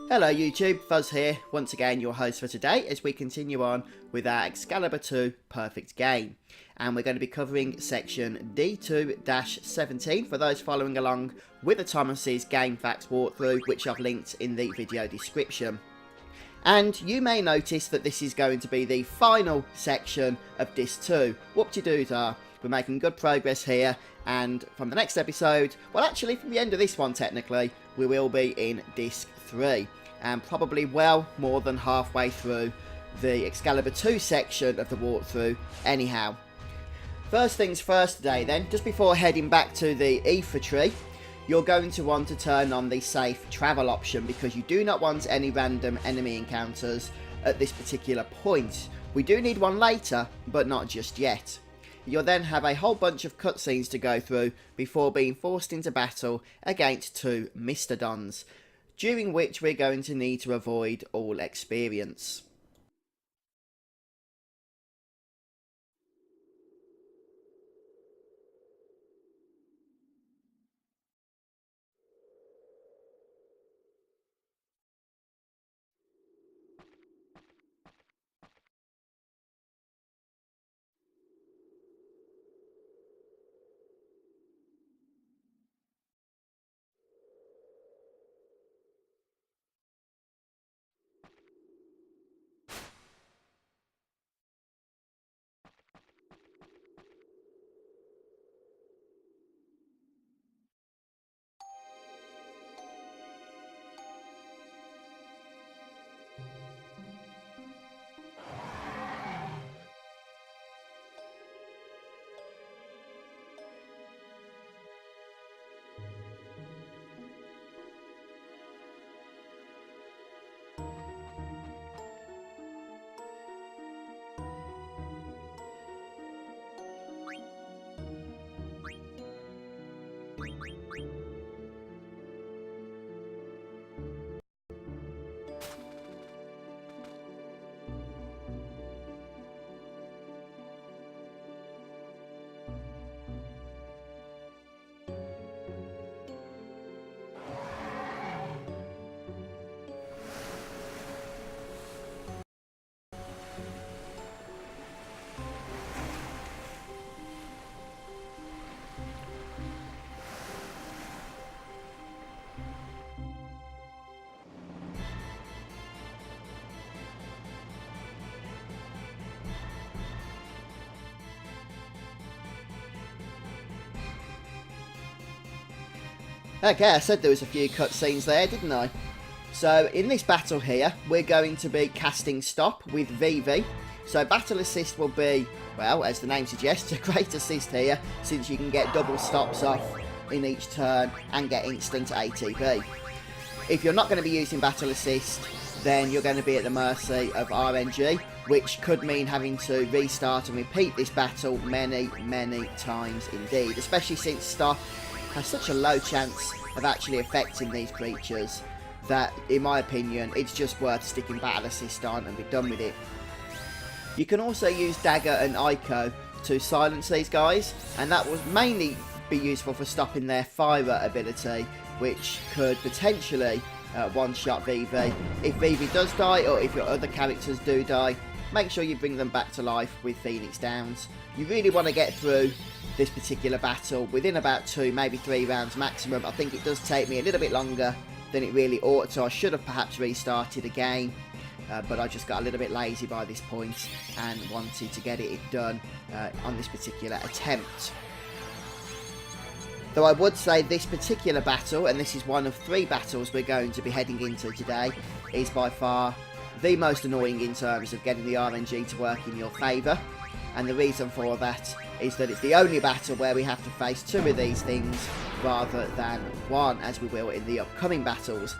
Hello YouTube, Fuzz here, once again your host for today as we continue on with our Excalibur II Perfect game. And we're going to be covering section D2-17 for those following along with the Thomas's GameFaqs walkthrough, which I've linked in the video description. And you may notice that this is going to be the final section of Disc 2. Whoop-de-doos are. We're making good progress here, and from the next episode, well actually from the end of this one technically, we will be in Disc 3, and probably well more than halfway through the Excalibur II section of the walkthrough anyhow. First things first today then, just before heading back to the ether tree, you're going to want to turn on the safe travel option because you do not want any random enemy encounters at this particular point. We do need one later, but not just yet. You'll then have a whole bunch of cutscenes to go through before being forced into battle against two Mistodons, during which we're going to need to avoid all experience. Okay, I said there was a few cutscenes there, didn't I? So, in this battle here, we're going to be casting stop with VV. So, battle assist will be, well, as the name suggests, a great assist here, since you can get double stops off in each turn and get instant ATB. If you're not going to be using battle assist, then you're going to be at the mercy of RNG, which could mean having to restart and repeat this battle many, many times indeed, especially since stop has such a low chance of actually affecting these creatures that, in my opinion, it's just worth sticking battle assist on and be done with it. You can also use dagger and Ico to silence these guys, and that will mainly be useful for stopping their fire ability, which could potentially one-shot VV. If VV does die, or if your other characters do die, make sure you bring them back to life with Phoenix Downs. You really want to get through this particular battle within about 2, maybe 3 rounds maximum. I think it does take me a little bit longer than it really ought to. I should have perhaps restarted again, but I just got a little bit lazy by this point and wanted to get it done on this particular attempt. Though I would say this particular battle, and this is one of 3 battles we're going to be heading into today, is by far the most annoying in terms of getting the RNG to work in your favour. And the reason for that is that it's the only battle where we have to face 2 of these things rather than 1, as we will in the upcoming battles.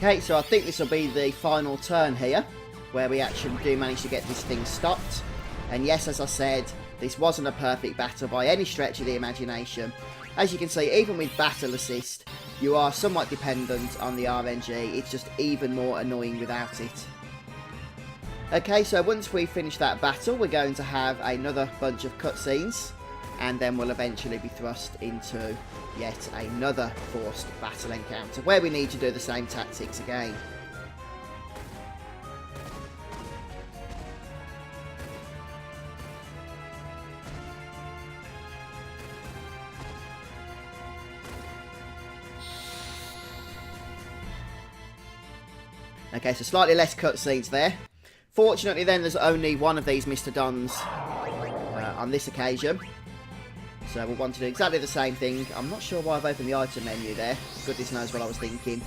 Okay, so I think this will be the final turn here, where we actually do manage to get this thing stopped. And yes, as I said, this wasn't a perfect battle by any stretch of the imagination. As you can see, even with battle assist, you are somewhat dependent on the RNG. It's just even more annoying without it. Okay, so once we finish that battle, we're going to have another bunch of cutscenes, and then we'll eventually be thrust into yet another forced battle encounter, where we need to do the same tactics again. Okay, so slightly less cutscenes there. Fortunately then, there's only one of these Mistodons on this occasion. So we'll want to do exactly the same thing. I'm not sure why I've opened the item menu there. Goodness knows what I was thinking.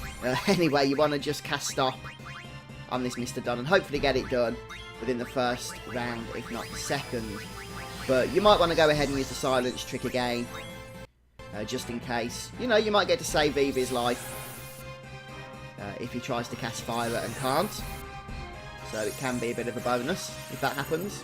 Anyway, you want to just cast stop on this Mistodon and hopefully get it done within the first round, if not the second. But you might want to go ahead and use the silence trick again, just in case. You know, you might get to save Vivi's life if he tries to cast fire and can't. So it can be a bit of a bonus if that happens.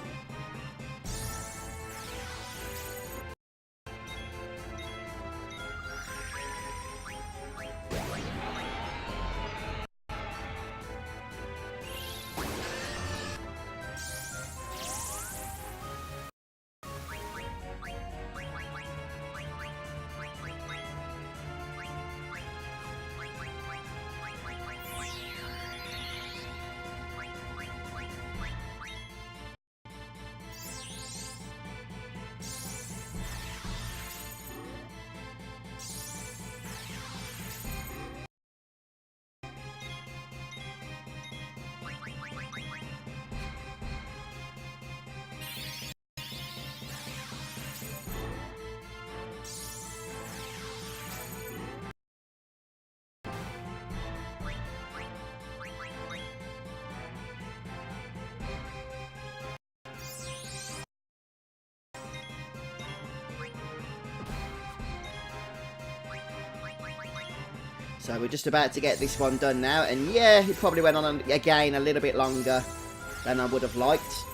So we're just about to get this one done now, and yeah, it probably went on again a little bit longer than I would have liked.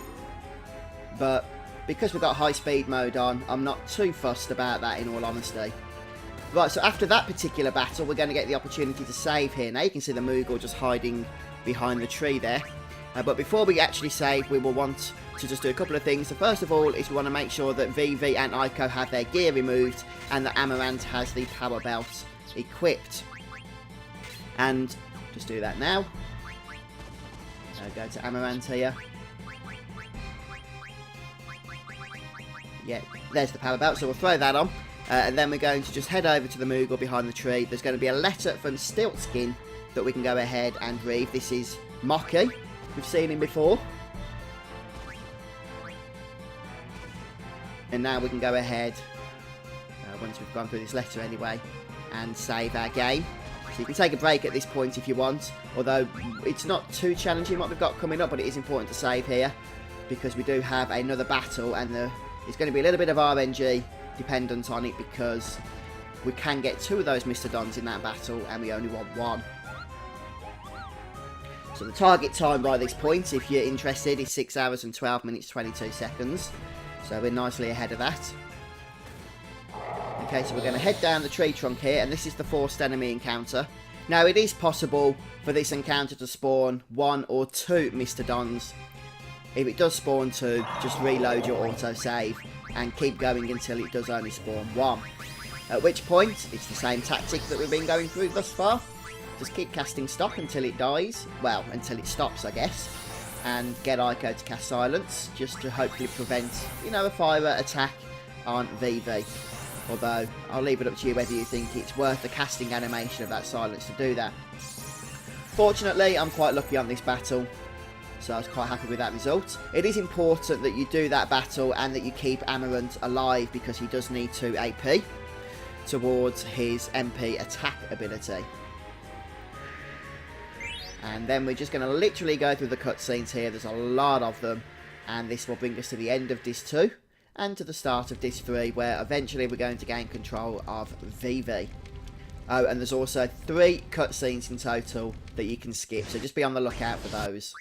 But because we've got high speed mode on, I'm not too fussed about that, in all honesty. Right, so after that particular battle, we're going to get the opportunity to save here. Now you can see the Moogle just hiding behind the tree there. But before we actually save, we will want to just do a couple of things. So first of all is we want to make sure that Vivi and Ico have their gear removed, and that Amaranth has the power belt equipped. And just do that now. Go to Amaranth here. Yeah, there's the power belt, so we'll throw that on. And then we're going to just head over to the Moogle behind the tree. There's going to be a letter from Stiltskin that we can go ahead and read. This is Mocky. We've seen him before. And now we can go ahead, once we've gone through this letter anyway, and save our game. So you can take a break at this point if you want, although it's not too challenging what we've got coming up, but it is important to save here, because we do have another battle, and it's going to be a little bit of RNG dependent on it, because we can get 2 of those Mistodons in that battle, and we only want 1. So the target time by this point, if you're interested, is 6 hours and 12 minutes 22 seconds. So we're nicely ahead of that. Okay, so we're going to head down the tree trunk here, and this is the forced enemy encounter. Now, it is possible for this encounter to spawn 1 or 2 Mistodons. If it does spawn 2, just reload your autosave and keep going until it does only spawn 1. At which point, it's the same tactic that we've been going through thus far. Just keep casting stop until it dies. Well, until it stops, I guess. And get Ico to cast silence, just to hopefully prevent, you know, a fire attack on Vivi. Although, I'll leave it up to you whether you think it's worth the casting animation of that silence to do that. Fortunately, I'm quite lucky on this battle, so I was quite happy with that result. It is important that you do that battle and that you keep Amaranth alive, because he does need 2 AP towards his MP attack ability. And then we're just going to literally go through the cutscenes here. There's a lot of them, and this will bring us to the end of Disc 2. And to the start of Disc 3, where eventually we're going to gain control of Vivi. Oh, and there's also 3 cutscenes in total that you can skip, so just be on the lookout for those.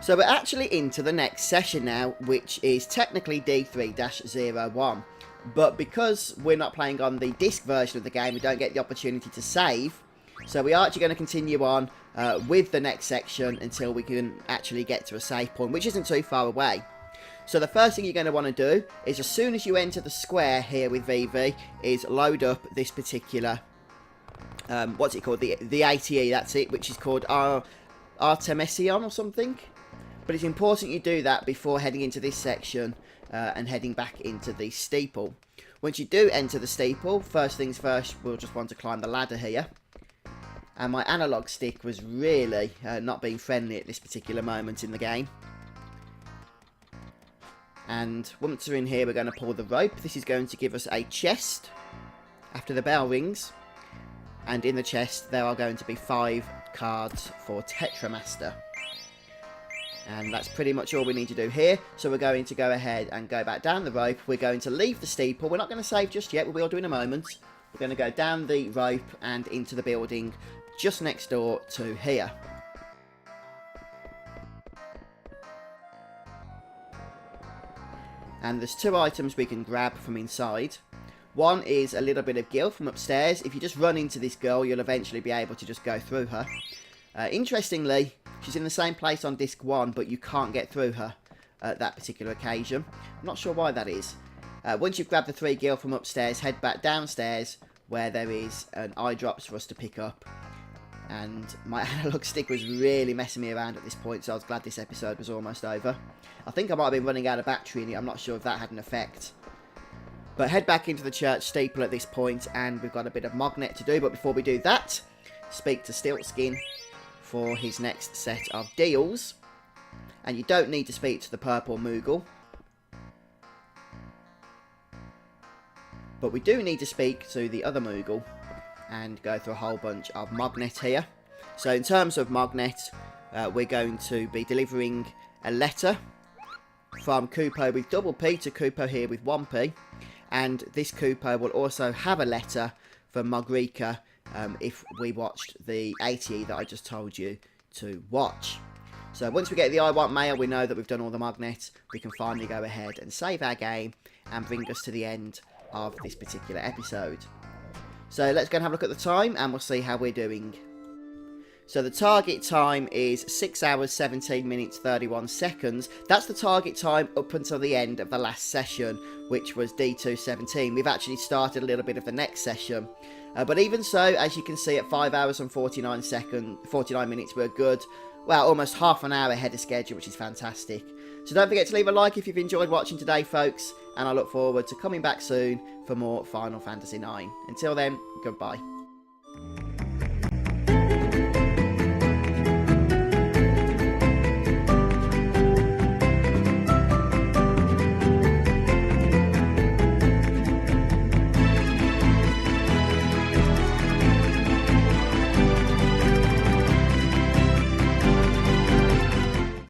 So we're actually into the next session now, which is technically D3-01. But because we're not playing on the disc version of the game, we don't get the opportunity to save. So we are actually going to continue on with the next section until we can actually get to a save point, which isn't too far away. So the first thing you're going to want to do is, as soon as you enter the square here with VV, is load up this particular, what's it called? The ATE, that's it, which is called Artemision or something. But it's important you do that before heading into this section and heading back into the steeple. Once you do enter the steeple, first things first, we'll just want to climb the ladder here. And my analog stick was really not being friendly at this particular moment in the game. And once we're in here, we're going to pull the rope. This is going to give us a chest after the bell rings. And in the chest, there are going to be 5 cards for Tetramaster. And that's pretty much all we need to do here. So we're going to go ahead and go back down the rope. We're going to leave the steeple. We're not going to save just yet. We will do in a moment. We're going to go down the rope and into the building just next door to here. And there's 2 items we can grab from inside. One is a little bit of gil from upstairs. If you just run into this girl, you'll eventually be able to just go through her. Interestingly, she's in the same place on disc 1, but you can't get through her at that particular occasion. I'm not sure why that is. Once you've grabbed the 3 gil from upstairs, head back downstairs where there is an eye drops for us to pick up. And my analog stick was really messing me around at this point, so I was glad this episode was almost over. I think I might have been running out of battery in it. I'm not sure if that had an effect. But head back into the church steeple at this point, and we've got a bit of Mognet to do. But before we do that, speak to Stiltskin for his next set of deals. And you don't need to speak to the purple Moogle, but we do need to speak to the other Moogle and go through a whole bunch of Mognet here. So in terms of Mognet, we're going to be delivering a letter from Kupo with double P to Kupo here with 1P. And this Kupo will also have a letter for Mogrika if we watched the ATE that I just told you to watch. So once we get the I Want Mail, we know that we've done all the Mognet. We can finally go ahead and save our game and bring us to the end of this particular episode. So let's go and have a look at the time and we'll see how we're doing. So the target time is 6 hours 17 minutes 31 seconds. That's the target time up until the end of the last session, which was D2-17. We've actually started a little bit of the next session. But even so, as you can see, at 5 hours and 49 minutes, we're good. Well, almost half an hour ahead of schedule, which is fantastic. So don't forget to leave a like if you've enjoyed watching today, folks. And I look forward to coming back soon for more Final Fantasy IX. Until then, goodbye.